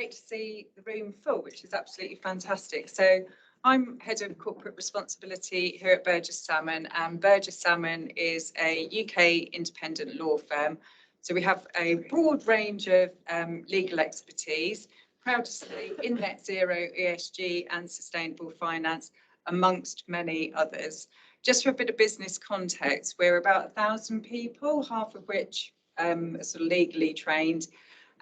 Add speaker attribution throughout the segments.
Speaker 1: great to see the room full, which is absolutely fantastic. So I'm Head of Corporate Responsibility here at Burges Salmon, and Burges Salmon is a UK independent law firm. So we have a broad range of legal expertise, proud to say in net zero, ESG and sustainable finance, amongst many others. Just for a bit of business context, we're about 1,000 people, half of which are sort of legally trained.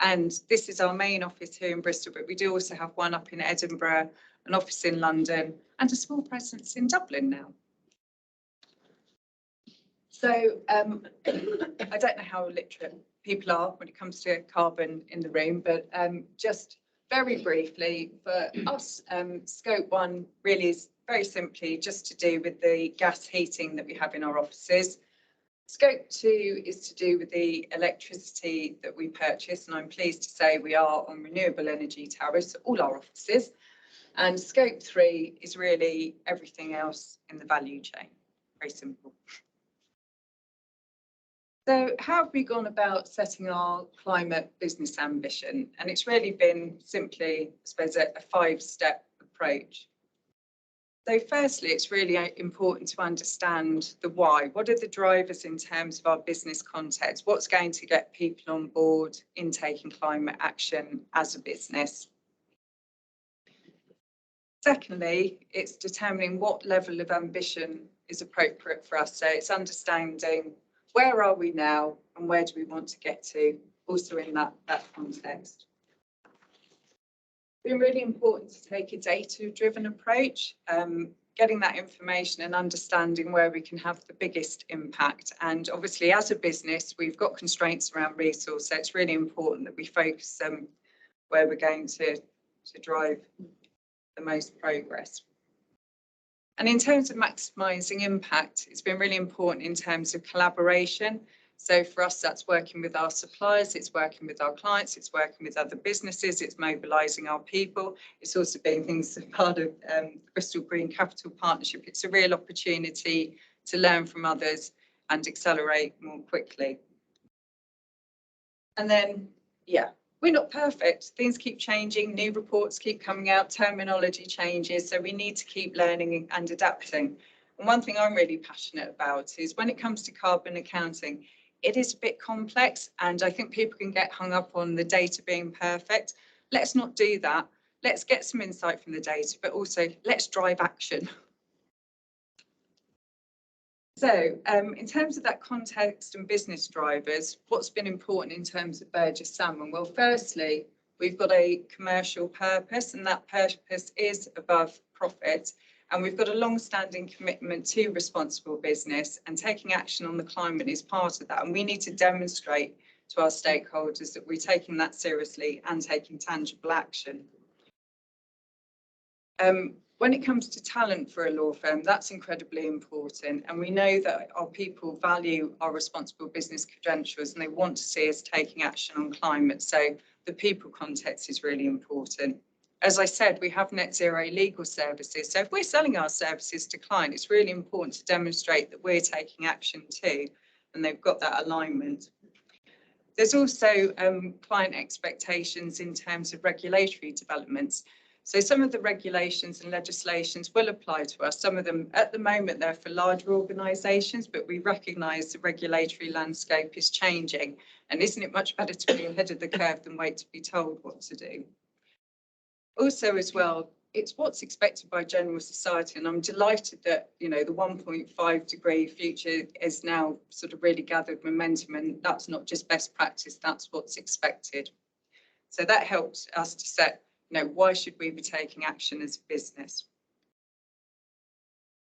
Speaker 1: And this is our main office here in Bristol, but we do also have one up in Edinburgh, an office in London, and a small presence in Dublin now. So I don't know how literate people are when it comes to carbon in the room, but just very briefly, for us, Scope 1 really is very simply just to do with the gas heating that we have in our offices. Scope 2 is to do with the electricity that we purchase, and I'm pleased to say we are on renewable energy tariffs at all our offices. And Scope 3 is really everything else in the value chain. Very simple. So how have we gone about setting our climate business ambition? And it's really been simply, I suppose, a 5-step approach. So firstly, it's really important to understand the why. What are the drivers in terms of our business context? What's going to get people on board in taking climate action as a business? Secondly, it's determining what level of ambition is appropriate for us. So it's understanding where are we now and where do we want to get to, also in that context. It's been really important to take a data-driven approach, getting that information and understanding where we can have the biggest impact. And obviously, as a business, we've got constraints around resource, so it's really important that we focus where we're going to drive the most progress. And in terms of maximising impact, it's been really important in terms of collaboration. So for us, that's working with our suppliers, it's working with our clients, it's working with other businesses, it's mobilising our people. It's also been things as part of the Bristol Green Capital Partnership. It's a real opportunity to learn from others and accelerate more quickly. And then, yeah, we're not perfect. Things keep changing, new reports keep coming out, terminology changes, so we need to keep learning and adapting. And one thing I'm really passionate about is when it comes to carbon accounting, it is a bit complex, and I think people can get hung up on the data being perfect. Let's not do that. Let's get some insight from the data, but also let's drive action. So in terms of that context and business drivers, what's been important in terms of Burges Salmon? Well, firstly, we've got a commercial purpose, and that purpose is above profit. And we've got a long-standing commitment to responsible business, and taking action on the climate is part of that. And we need to demonstrate to our stakeholders that we're taking that seriously and taking tangible action. When it comes to talent for a law firm, that's incredibly important. And we know that our people value our responsible business credentials, and they want to see us taking action on climate. So the people context is really important. As I said, we have net zero legal services. So if we're selling our services to clients, it's really important to demonstrate that we're taking action too, and they've got that alignment. There's also client expectations in terms of regulatory developments. So some of the regulations and legislations will apply to us. Some of them at the moment, they're for larger organisations, but we recognise the regulatory landscape is changing. And isn't it much better to be ahead of the curve than wait to be told what to do? Also as well, it's what's expected by general society, and I'm delighted that, you know, the 1.5 degree future is now sort of really gathered momentum, and that's not just best practice, that's what's expected. So that helps us to set, you know, why should we be taking action as a business?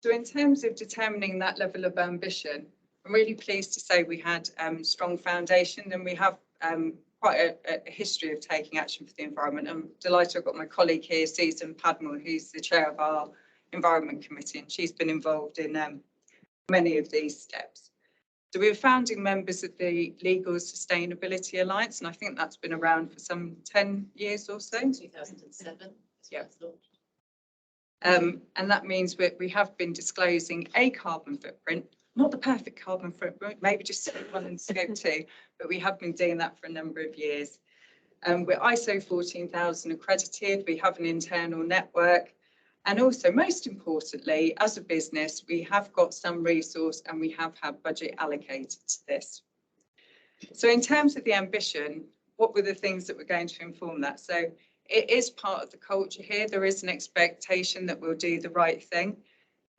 Speaker 1: So in terms of determining that level of ambition, I'm really pleased to say we had strong foundation, and we have quite a history of taking action for the environment. I'm delighted I've got my colleague here, Susan Padmore, who's the chair of our Environment Committee, and she's been involved in many of these steps. So we were founding members of the Legal Sustainability Alliance, and I think that's been around for some 10 years or so.
Speaker 2: 2007.
Speaker 1: Yeah. And that means we have been disclosing a carbon footprint, not the perfect carbon footprint, maybe just scope 1 and scope 2, but we have been doing that for a number of years. We're ISO 14000 accredited, we have an internal network, and also most importantly, as a business, we have got some resource and we have had budget allocated to this. So in terms of the ambition, what were the things that were going to inform that? So it is part of the culture here. There is an expectation that we'll do the right thing.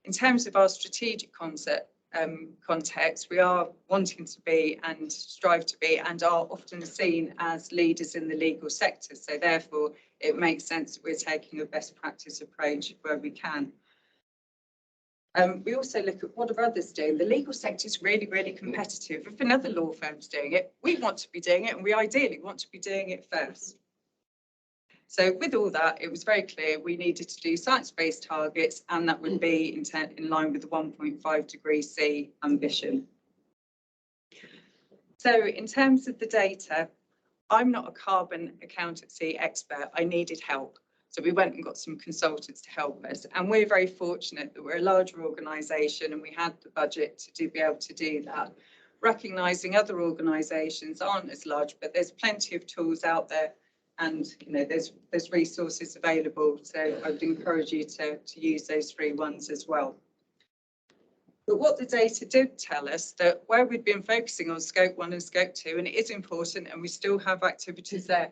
Speaker 1: In terms of our strategic context, we are wanting to be and strive to be and are often seen as leaders in the legal sector. So therefore, it makes sense that we're taking a best practice approach where we can. We also look at what are others doing. The legal sector is really, really competitive. If another law firm's doing it, we want to be doing it, and we ideally want to be doing it first. So with all that, it was very clear we needed to do science-based targets, and that would be in line with the 1.5 degrees C ambition. So in terms of the data, I'm not a carbon accountancy expert. I needed help. So we went and got some consultants to help us. And we're very fortunate that we're a larger organisation and we had the budget to be able to do that. Recognising other organisations aren't as large, but there's plenty of tools out there, and there's resources available. So I would encourage you to use those free ones as well. But what the data did tell us, that where we'd been focusing on scope 1 and scope 2, and it is important and we still have activities there,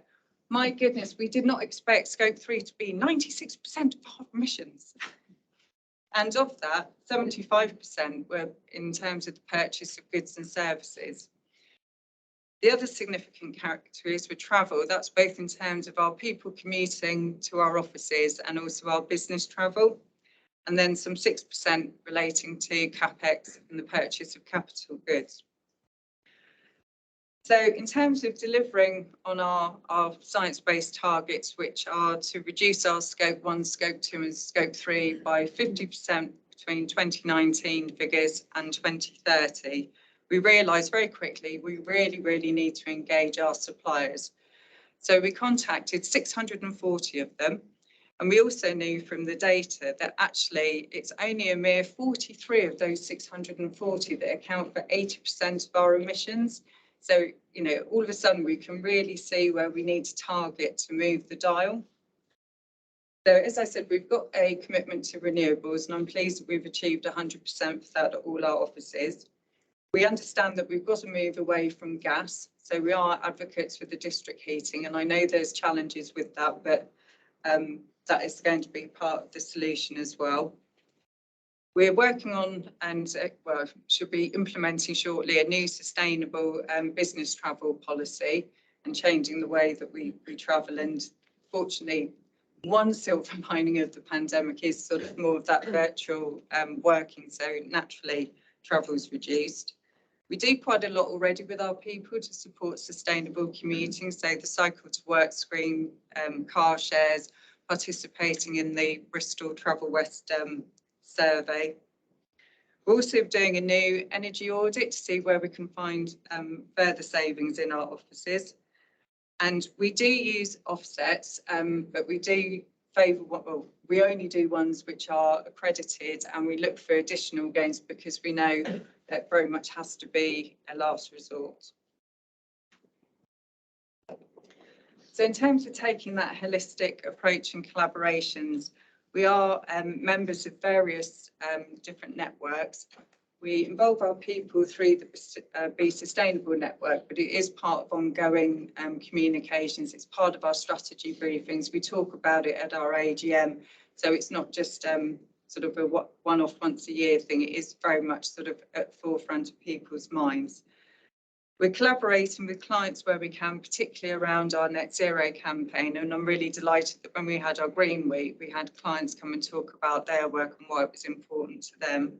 Speaker 1: my goodness, we did not expect scope 3 to be 96% of our emissions. And of that, 75% were in terms of the purchase of goods and services. The other significant characteristics were travel. That's both in terms of our people commuting to our offices and also our business travel. And then some 6% relating to CapEx and the purchase of capital goods. So in terms of delivering on our science-based targets, which are to reduce our scope 1, scope 2 and scope 3 by 50% between 2019 figures and 2030, we realised very quickly we really need to engage our suppliers. So we contacted 640 of them. And we also knew from the data that actually it's only a mere 43 of those 640 that account for 80% of our emissions. So, all of a sudden we can really see where we need to target to move the dial. So as I said, we've got a commitment to renewables, and I'm pleased that we've achieved 100% for that at all our offices. We understand that we've got to move away from gas. So we are advocates for the district heating, and I know there's challenges with that, but that is going to be part of the solution as well. We're working on and should be implementing shortly a new sustainable business travel policy and changing the way that we travel. And fortunately, one silver lining of the pandemic is sort of more of that virtual working. So naturally, travel's reduced. We do quite a lot already with our people to support sustainable commuting. So the Cycle to Work scheme, car shares, participating in the Bristol Travel West survey. We're also doing a new energy audit to see where we can find further savings in our offices. And we do use offsets, but we do favour, we only do ones which are accredited, and we look for additional gains because we know that very much has to be a last resort. So in terms of taking that holistic approach and collaborations, we are members of various different networks. We involve our people through the Be Sustainable network, but it is part of ongoing communications. It's part of our strategy briefings. We talk about it at our AGM. So it's not just sort of a one-off once a year thing. It is very much sort of at the forefront of people's minds. We're collaborating with clients where we can, particularly around our net zero campaign. And I'm really delighted that when we had our Green Week, we had clients come and talk about their work and why it was important to them.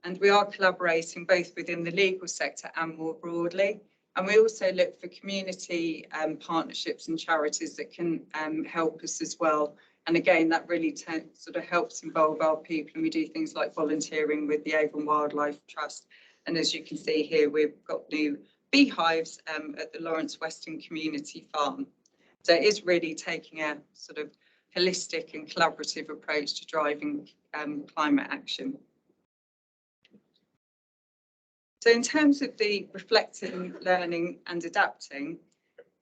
Speaker 1: And we are collaborating both within the legal sector and more broadly. And we also look for community partnerships and charities that can help us as well. And again, that really sort of helps involve our people. And we do things like volunteering with the Avon Wildlife Trust. And as you can see here, we've got new beehives at the Lawrence Western Community Farm. So it is really taking a sort of holistic and collaborative approach to driving climate action. So in terms of the reflecting, learning and adapting,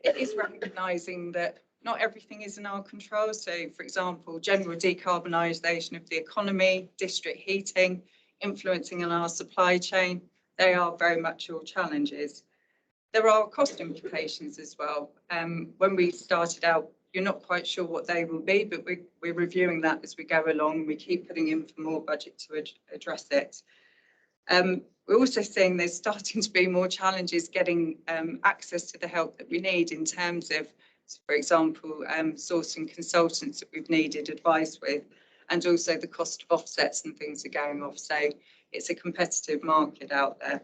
Speaker 1: it is recognising that not everything is in our control. So, for example, general decarbonisation of the economy, district heating, influencing on our supply chain, they are very much all challenges. There are cost implications as well. When we started out, you're not quite sure what they will be, but we're reviewing that as we go along. We keep putting in for more budget to address it. We're also seeing there's starting to be more challenges getting access to the help that we need in terms of, for example, sourcing consultants that we've needed advice with, and also the cost of offsets and things are going off. So it's a competitive market out there.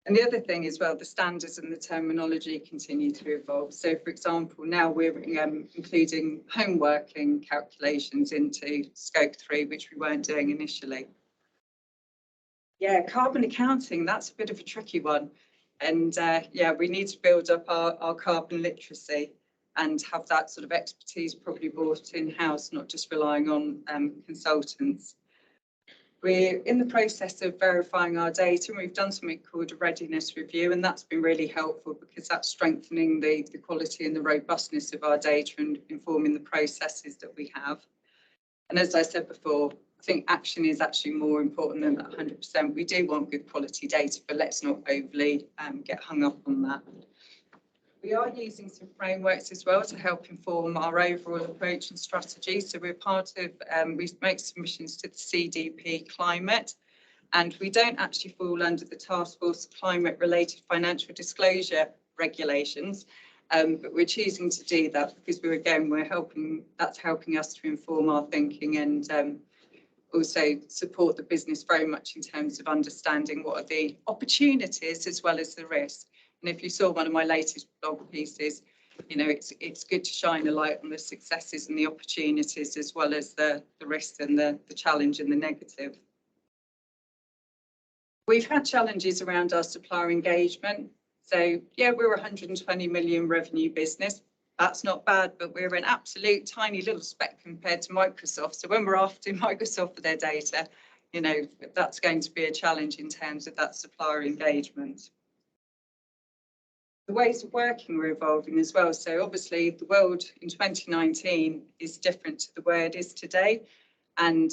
Speaker 1: And the other thing as well, the standards and the terminology continue to evolve. So, for example, now we're including home working calculations into Scope 3, which we weren't doing initially. Yeah, carbon accounting, that's a bit of a tricky one. And yeah, we need to build up our carbon literacy and have that sort of expertise probably brought in-house, not just relying on consultants. We're in the process of verifying our data, and we've done something called a readiness review, and that's been really helpful because that's strengthening the quality and the robustness of our data and informing the processes that we have. And as I said before, I think action is actually more important than that 100%. We do want good quality data, but let's not overly get hung up on that. We are using some frameworks as well to help inform our overall approach and strategy. So we're part of, we make submissions to the CDP climate, and we don't actually fall under the Task Force Climate Related Financial Disclosure regulations, but we're choosing to do that because that's helping us to inform our thinking and also support the business very much in terms of understanding what are the opportunities as well as the risks. And if you saw one of my latest blog pieces, you know, it's good to shine a light on the successes and the opportunities as well as the risks and the challenge and the negative. We've had challenges around our supplier engagement. So yeah, we're a 120 million revenue business. That's not bad, but we're an absolute tiny little speck compared to Microsoft. So when we're after Microsoft for their data, you know, that's going to be a challenge in terms of that supplier engagement. The ways of working are evolving as well. So obviously the world in 2019 is different to the way it is today. And,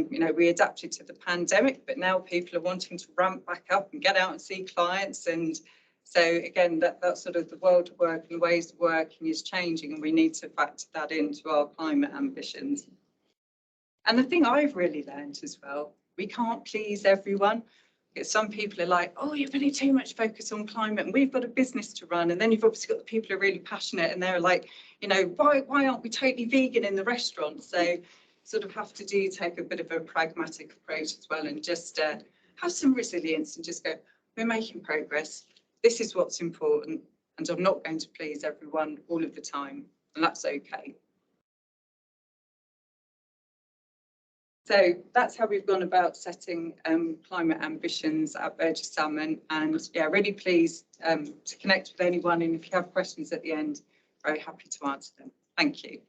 Speaker 1: you know, we adapted to the pandemic, but now people are wanting to ramp back up and get out and see clients. And so again, that sort of the world of work and the ways of working is changing, and we need to factor that into our climate ambitions. And the thing I've really learned as well, we can't please everyone. Some people are like, oh, you're putting too much focus on climate and we've got a business to run. And then you've obviously got the people who are really passionate and they're like, you know, why aren't we totally vegan in the restaurant? So sort of have to take a bit of a pragmatic approach as well, and just have some resilience and just go, we're making progress. This is what's important, and I'm not going to please everyone all of the time, and that's okay. So that's how we've gone about setting climate ambitions at Burges Salmon, and yeah, really pleased to connect with anyone, and if you have questions at the end, very happy to answer them. Thank you.